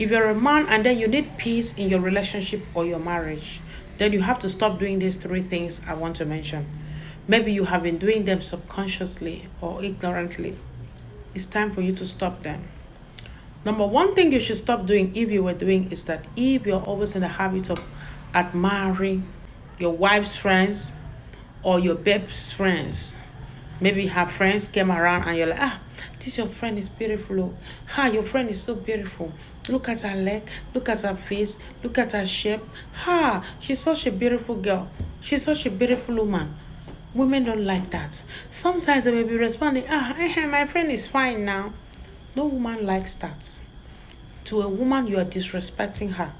If you're a man and then you need peace in your relationship or your marriage, then you have to stop doing these three things I want to mention. Maybe you have been doing them subconsciously or ignorantly. It's time for you to stop them. Number one thing you should stop doing, if you were doing, is that if you're always in the habit of admiring your wife's friends or your babe's friends, maybe her friends came around and you're like, this your friend is beautiful. Your friend is so beautiful. Look at her leg, look at her face, look at her shape. She's such a beautiful girl. She's such a beautiful woman. Women don't like that. Sometimes they may be responding, my friend is fine now. No woman likes that. To a woman, you are disrespecting her.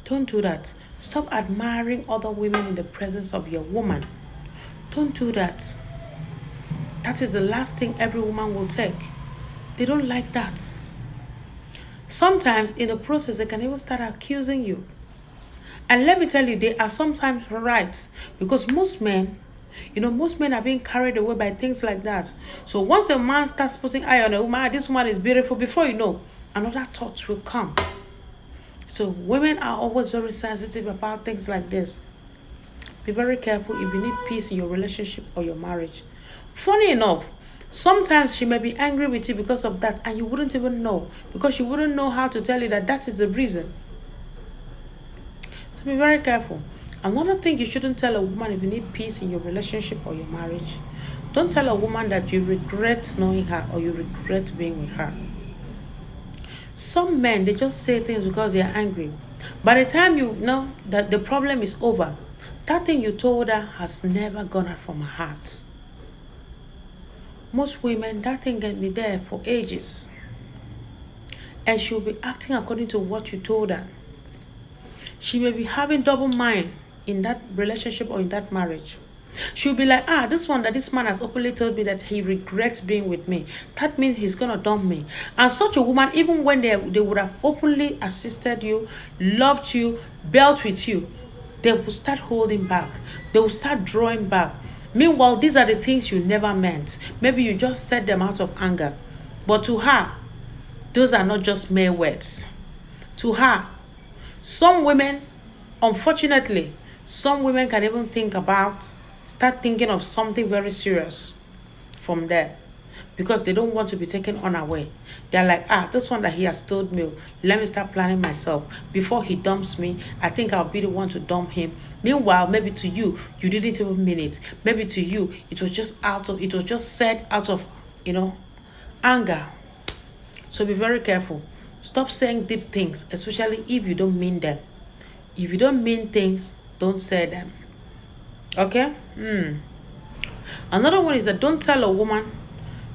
Don't do that. Stop admiring other women in the presence of your woman. Don't do that. That is the last thing every woman will take. They don't like that. Sometimes in the process, they can even start accusing you. And let me tell you, they are sometimes right. Because most men are being carried away by things like that. So once a man starts putting eye on a woman, this woman is beautiful, before you know, another thought will come. So women are always very sensitive about things like this. Be very careful if you need peace in your relationship or your marriage. Funny enough, sometimes she may be angry with you because of that, and you wouldn't even know, because you wouldn't know how to tell you that that is the reason. So be very careful. Another thing you shouldn't tell a woman if you need peace in your relationship or your marriage. Don't tell a woman that you regret knowing her or you regret being with her. Some men, they just say things because they are angry. By the time you know that the problem is over, that thing you told her has never gone out from her heart. Most women, that thing can be there for ages. And she'll be acting according to what you told her. She may be having double mind in that relationship or in that marriage. She'll be like, this man has openly told me that he regrets being with me. That means he's gonna dump me. And such a woman, even when they would have openly assisted you, loved you, built with you, they will start holding back. They will start drawing back. Meanwhile, these are the things you never meant. Maybe you just said them out of anger. But to her, those are not just mere words. To her, some women, unfortunately, some women can even start thinking of something very serious from there, because they don't want to be taken unaware. They're like, this one that he has told me, let me start planning myself. Before he dumps me, I think I'll be the one to dump him. Meanwhile, maybe to you, you didn't even mean it. Maybe to you, it was just said out of, anger. So be very careful. Stop saying deep things, especially if you don't mean them. If you don't mean things, don't say them. Okay? Another one is that don't tell a woman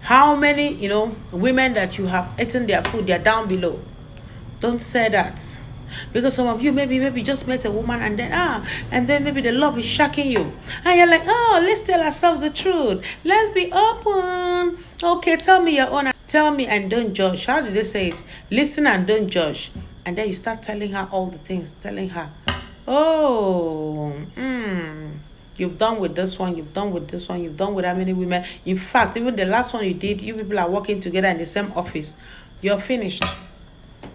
how many, women that you have eaten their food, they're down below. Don't say that. Because some of you maybe just met a woman and then maybe the love is shocking you. And you're like, let's tell ourselves the truth. Let's be open. Okay, tell me your own. Tell me and don't judge. How did they say it? Listen and don't judge. And then you start telling her all the things. Telling her, you've done with this one, you've done with this one, you've done with how many women. In fact, even the last one you did, you people are working together in the same office. You're finished.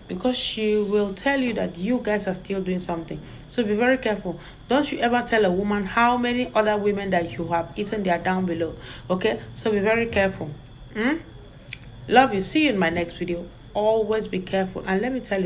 Because she will tell you that you guys are still doing something. So be very careful. Don't you ever tell a woman how many other women that you have eaten, they are down below. Okay? So be very careful. Love you. See you in my next video. Always be careful. And let me tell you,